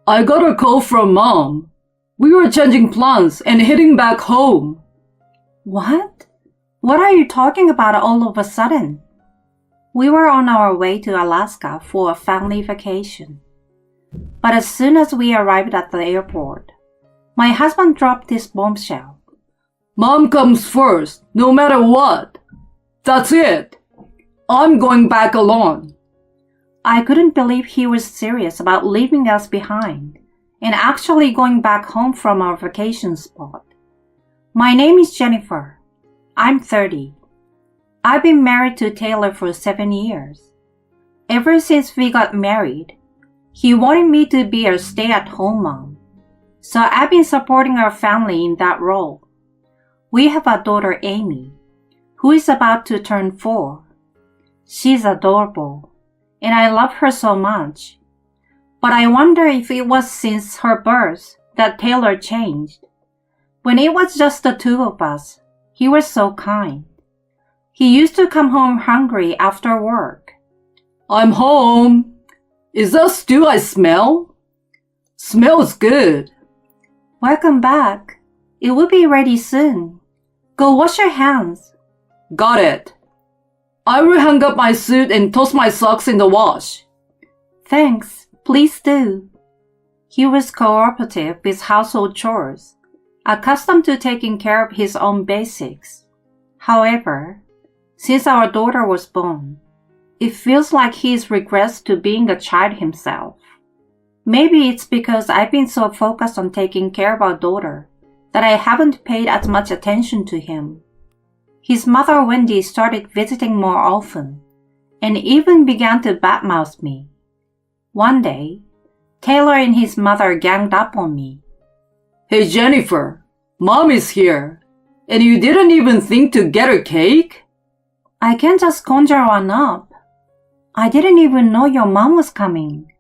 I got a call from Mom. We were changing plans and heading back home. What? What are you talking about all of a sudden? We were on our way to Alaska for a family vacation. But as soon as we arrived at the airport, my husband dropped this bombshell. Mom comes first, no matter what. That's it. I'm going back alone. I couldn't believe he was serious about leaving us behind and actually going back home from our vacation spot. My name is Jennifer. I'm 30. I've been married to Taylor for 7 years. Ever since we got married, he wanted me to be a stay-at-home mom. So I've been supporting our family in that role. We have a daughter, Amy, who is about to turn 4. She's adorable, and I love her so much. But I wonder if it was since her birth that Taylor changed. When it was just the two of us, he was so kind. He used to come home hungry after work. I'm home. Is that stew I smell? Smells good. Welcome back. It will be ready soon. Go wash your hands. Got it. I will hang up my suit and toss my socks in the wash. Thanks. Please do. He was cooperative with household chores, accustomed to taking care of his own basics. However, since our daughter was born, it feels like he's regressed to being a child himself. Maybe it's because I've been so focused on taking care of our daughter that I haven't paid as much attention to him. His mother Wendy started visiting more often and even began to badmouth me. One day, Taylor and his mother ganged up on me. Hey Jennifer, Mom is here, and you didn't even think to get a cake? I can't just conjure one up. I didn't even know your mom was coming.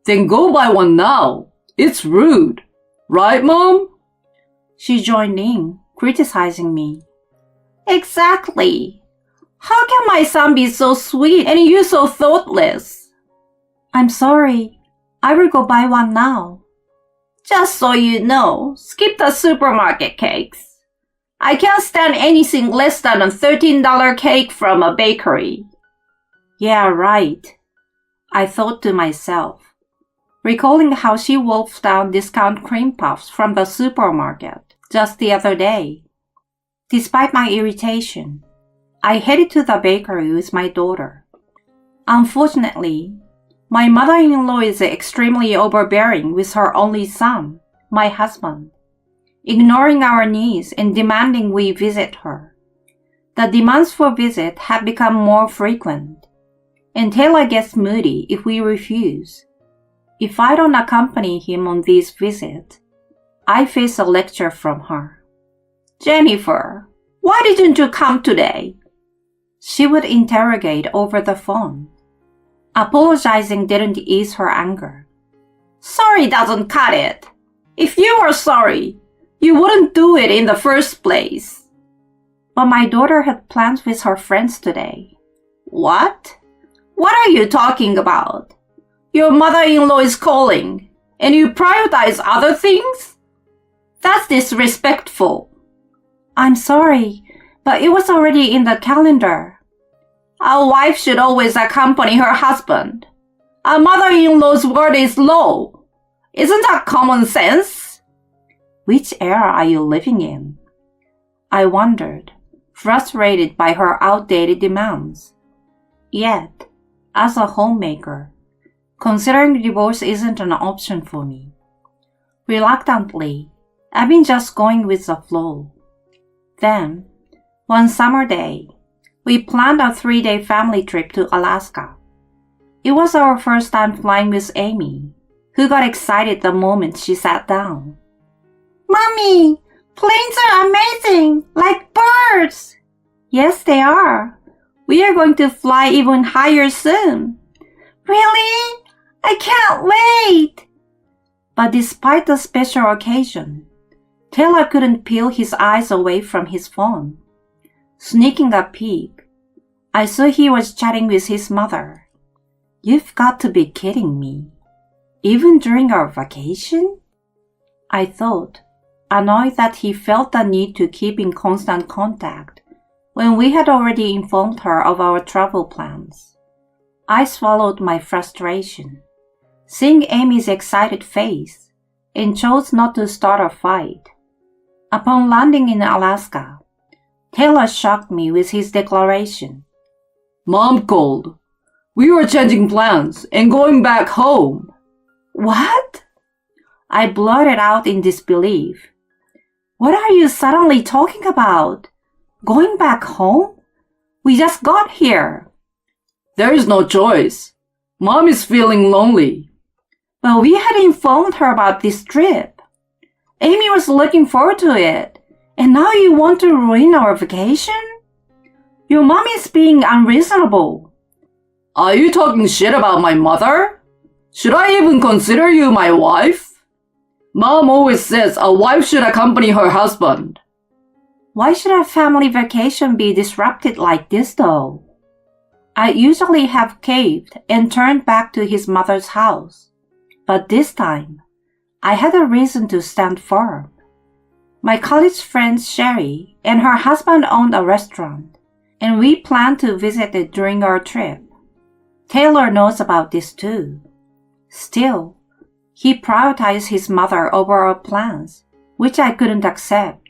Then go buy one now. It's rude. Right, Mom? She joined in, criticizing me. Exactly. How can my son be so sweet and you so thoughtless? I'm sorry. I will go buy one now. Just so you know, skip the supermarket cakes. I can't stand anything less than a $13 cake from a bakery. Yeah, right. I thought to myself, recalling how she wolfed down discount cream puffs from the supermarket just the other day. Despite my irritation, I headed to the bakery with my daughter. Unfortunately, my mother-in-law is extremely overbearing with her only son, my husband, ignoring our needs and demanding we visit her. The demands for visit have become more frequent, and Taylor gets moody if we refuse. If I don't accompany him on these visits, I face a lecture from her. Jennifer, why didn't you come today? She would interrogate over the phone. Apologizing didn't ease her anger. Sorry doesn't cut it. If you were sorry, you wouldn't do it in the first place. But my daughter had plans with her friends today. What? What are you talking about? Your mother-in-law is calling, and you prioritize other things? That's disrespectful. I'm sorry, but it was already in the calendar. A wife should always accompany her husband. A mother-in-law's word is law. Isn't that common sense? Which era are you living in? I wondered, frustrated by her outdated demands. Yet, as a homemaker, considering divorce isn't an option for me. Reluctantly, I've been just going with the flow. Then, one summer day, we planned a 3-day family trip to Alaska. It was our first time flying with Amy, who got excited the moment she sat down. Mommy, planes are amazing, like birds. Yes, they are. We are going to fly even higher soon. Really? I can't wait. But despite the special occasion, Taylor couldn't peel his eyes away from his phone. Sneaking a peek, I saw he was chatting with his mother. You've got to be kidding me. Even during our vacation? I thought, annoyed that he felt the need to keep in constant contact when we had already informed her of our travel plans. I swallowed my frustration, seeing Amy's excited face, and chose not to start a fight. Upon landing in Alaska, Taylor shocked me with his declaration. Mom called. We were changing plans and going back home. What? I blurted out in disbelief. What are you suddenly talking about? Going back home? We just got here. There is no choice. Mom is feeling lonely. Well, we had informed her about this trip. Amy was looking forward to it, and now you want to ruin our vacation? Your mom is being unreasonable. Are you talking shit about my mother? Should I even consider you my wife? Mom always says a wife should accompany her husband. Why should a family vacation be disrupted like this though? I usually have caved and turned back to his mother's house, but this time, I had a reason to stand firm. My college friend Sherry and her husband owned a restaurant, and we planned to visit it during our trip. Taylor knows about this too. Still, he prioritized his mother over our plans, which I couldn't accept.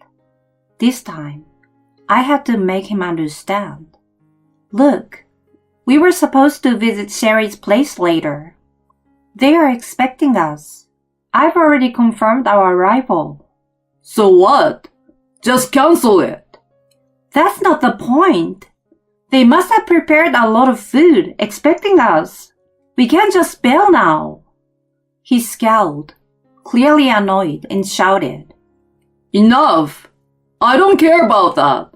This time, I had to make him understand. Look, we were supposed to visit Sherry's place later. They are expecting us. I've already confirmed our arrival. So what? Just cancel it. That's not the point. They must have prepared a lot of food expecting us. We can't just bail now. He scowled, clearly annoyed, and shouted. Enough. I don't care about that.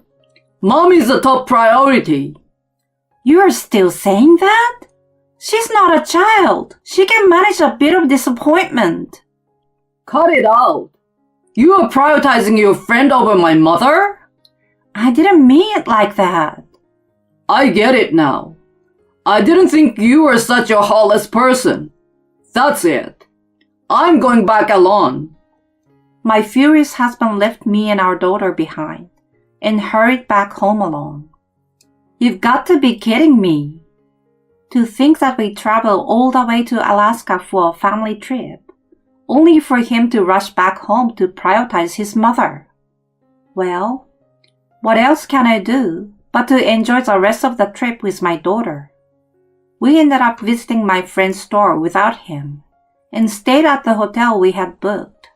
Mom is the top priority. You're still saying that? She's not a child. She can manage a bit of disappointment. Cut it out. You are prioritizing your friend over my mother? I didn't mean it like that. I get it now. I didn't think you were such a heartless person. That's it. I'm going back alone. My furious husband left me and our daughter behind and hurried back home alone. You've got to be kidding me. To think that we traveled all the way to Alaska for a family trip, only for him to rush back home to prioritize his mother. Well, what else can I do but to enjoy the rest of the trip with my daughter? We ended up visiting my friend's store without him and stayed at the hotel we had booked.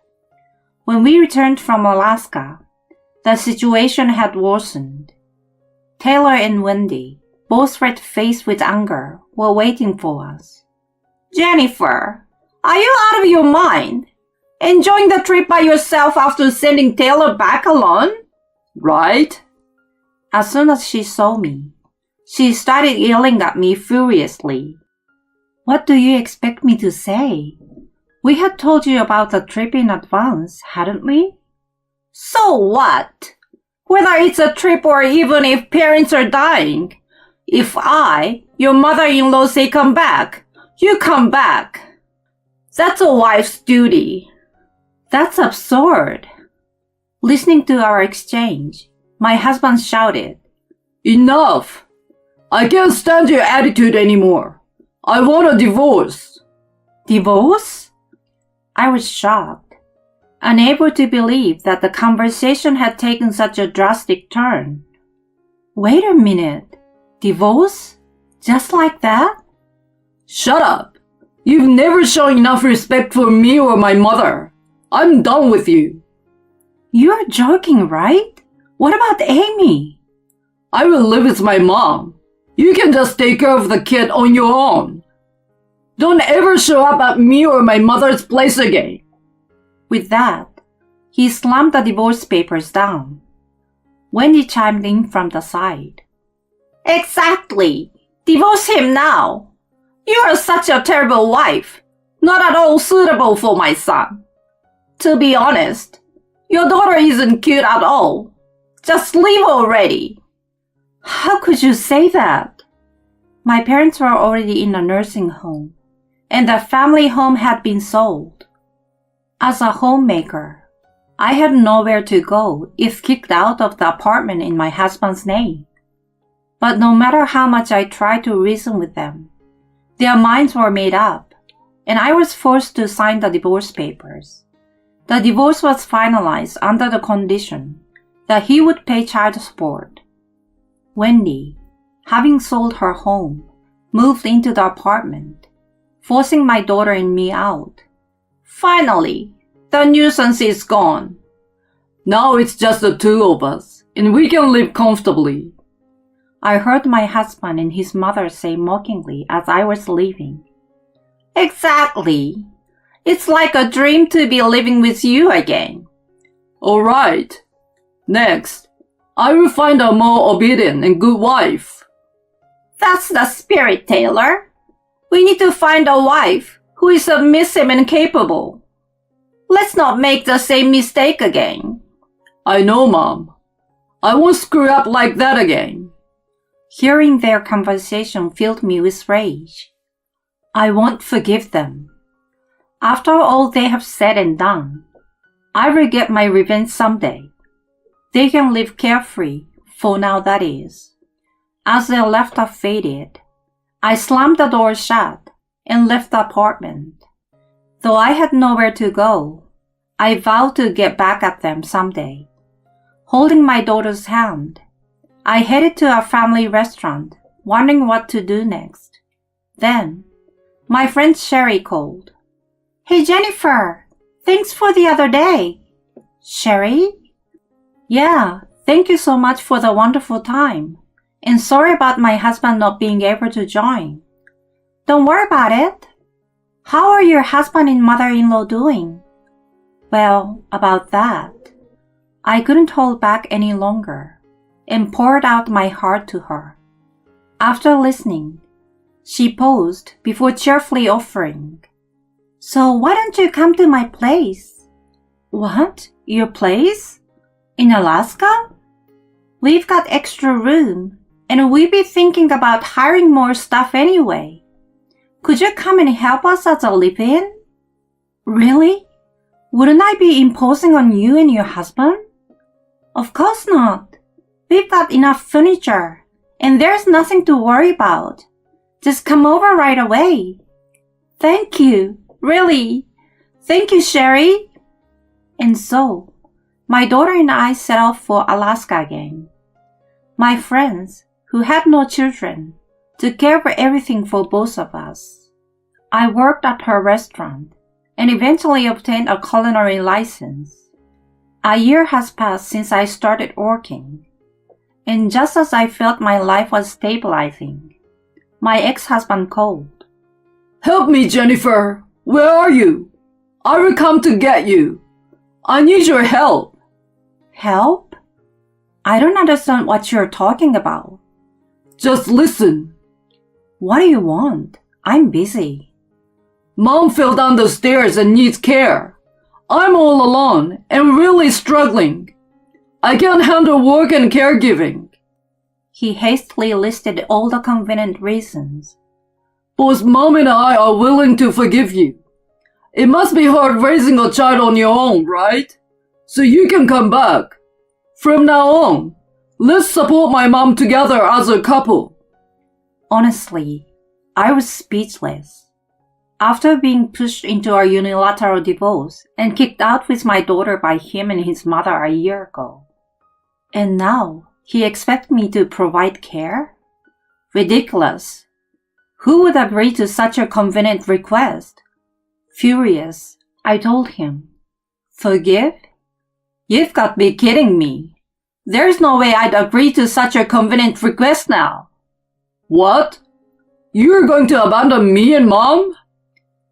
When we returned from Alaska, the situation had worsened. Taylor and Wendy, both red-faced with anger, were waiting for us. Jennifer, are you out of your mind? Enjoying the trip by yourself after sending Taylor back alone? Right? As soon as she saw me, she started yelling at me furiously. What do you expect me to say? We had told you about the trip in advance, hadn't we? So what? Whether it's a trip or even if parents are dying. If I, your mother-in-law, say come back, you come back. That's a wife's duty. That's absurd. Listening to our exchange, my husband shouted, Enough! I can't stand your attitude anymore. I want a divorce. Divorce? I was shocked, unable to believe that the conversation had taken such a drastic turn. Wait a minute. Divorce? Just like that? Shut up. You've never shown enough respect for me or my mother. I'm done with you. You're joking, right? What about Amy? I will live with my mom. You can just take care of the kid on your own. Don't ever show up at me or my mother's place again. With that, he slammed the divorce papers down. Wendy chimed in from the side. Exactly. Divorce him now. You are such a terrible wife. Not at all suitable for my son. To be honest, your daughter isn't cute at all. Just leave already. How could you say that? My parents were already in a nursing home, and the family home had been sold. As a homemaker, I had nowhere to go if kicked out of the apartment in my husband's name. But no matter how much I tried to reason with them, their minds were made up, and I was forced to sign the divorce papers. The divorce was finalized under the condition that he would pay child support. Wendy, having sold her home, moved into the apartment, forcing my daughter and me out. Finally, the nuisance is gone. Now it's just the two of us, and we can live comfortably. I heard my husband and his mother say mockingly as I was leaving. Exactly. It's like a dream to be living with you again. All right. Next, I will find a more obedient and good wife. That's the spirit, Taylor. We need to find a wife who is submissive and capable. Let's not make the same mistake again. I know, Mom. I won't screw up like that again. Hearing their conversation filled me with rage. I won't forgive them. After all they have said and done, I will get my revenge someday. They can live carefree, for now that is. As their laughter faded, I slammed the door shut and left the apartment. Though I had nowhere to go, I vowed to get back at them someday. Holding my daughter's hand, I headed to a family restaurant, wondering what to do next. Then, my friend Sherry called. Hey Jennifer, thanks for the other day. Sherry? Yeah, thank you so much for the wonderful time. And sorry about my husband not being able to join. Don't worry about it. How are your husband and mother-in-law doing? Well, about that, I couldn't hold back any longer and poured out my heart to her. After listening, she paused before cheerfully offering, So why don't you come to my place? What? Your place? In Alaska? We've got extra room, and we'd be thinking about hiring more staff anyway. Could you come and help us as a live-in? Really? Wouldn't I be imposing on you and your husband? Of course not. We've got enough furniture, and there's nothing to worry about. Just come over right away. Thank you, really. Thank you, Sherry. And so, my daughter and I set off for Alaska again. My friends, who had no children, took care of everything for both of us. I worked at her restaurant and eventually obtained a culinary license. A year has passed since I started working, and just as I felt my life was stabilizing, my ex-husband called. Help me, Jennifer. Where are you? I will come to get you. I need your help. Help? I don't understand what you're talking about. Just listen. What do you want? I'm busy. Mom fell down the stairs and needs care. I'm all alone and really struggling. I can't handle work and caregiving. He hastily listed all the convenient reasons. Both Mom and I are willing to forgive you. It must be hard raising a child on your own, right? So you can come back. From now on, let's support my mom together as a couple. Honestly, I was speechless. After being pushed into a unilateral divorce and kicked out with my daughter by him and his mother a year ago. And now, he expects me to provide care? Ridiculous. Who would agree to such a convenient request? Furious, I told him, Forgive? You've got to be kidding me. There's no way I'd agree to such a convenient request now. What? You're going to abandon me and Mom?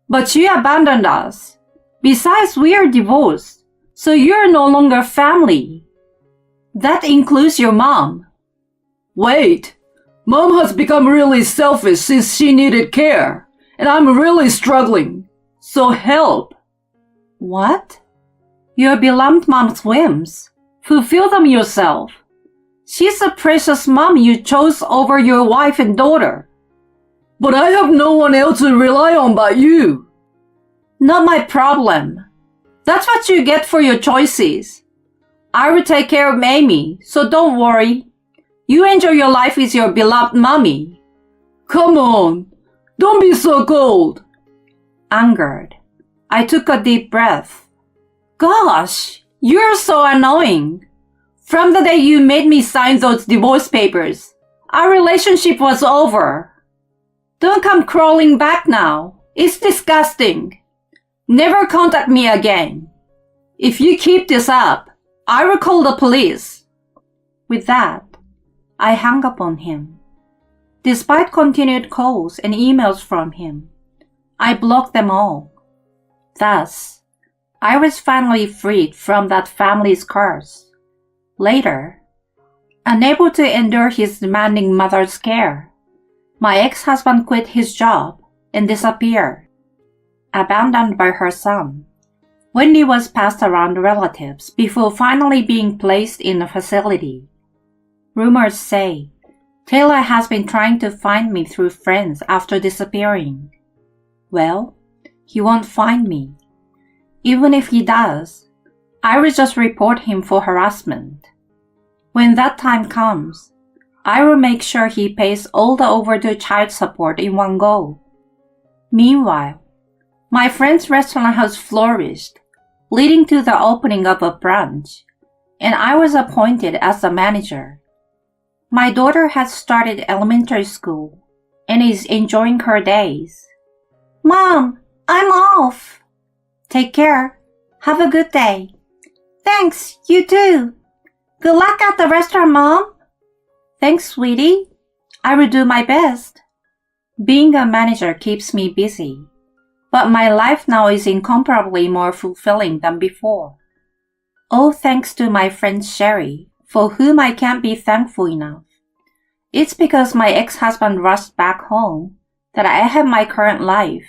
But you abandoned us. Besides, we are divorced, so you're no longer family. That includes your mom. Wait, Mom has become really selfish since she needed care, and I'm really struggling. So help. What? Your beloved mom's whims. Fulfill them yourself. She's the precious mom you chose over your wife and daughter. But I have no one else to rely on but you. Not my problem. That's what you get for your choices. I will take care of Amy, so don't worry. You enjoy your life with your beloved mommy. Come on, don't be so cold. Angered, I took a deep breath. Gosh, you're so annoying. From the day you made me sign those divorce papers, our relationship was over. Don't come crawling back now. It's disgusting. Never contact me again. If you keep this up, I will call the police. With that, I hung up on him. Despite continued calls and emails from him, I blocked them all. Thus, I was finally freed from that family's curse. Later, unable to endure his demanding mother's care, my ex-husband quit his job and disappeared. Abandoned by her son, Wendy was passed around relatives before finally being placed in a facility. Rumors say Taylor has been trying to find me through friends after disappearing. Well, he won't find me. Even if he does, I will just report him for harassment. When that time comes, I will make sure he pays all the overdue child support in one go. Meanwhile, my friend's restaurant has flourished, leading to the opening of a branch, and I was appointed as the manager. My daughter has started elementary school and is enjoying her days. Mom, I'm off. Take care. Have a good day. Thanks, you too. Good luck at the restaurant, Mom. Thanks, sweetie. I will do my best. Being a manager keeps me busy, but my life now is incomparably more fulfilling than before. All thanks to my friend Sherry, for whom I can't be thankful enough. It's because my ex-husband rushed back home that I have my current life.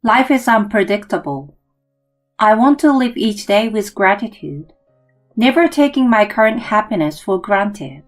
Life is unpredictable. I want to live each day with gratitude, never taking my current happiness for granted.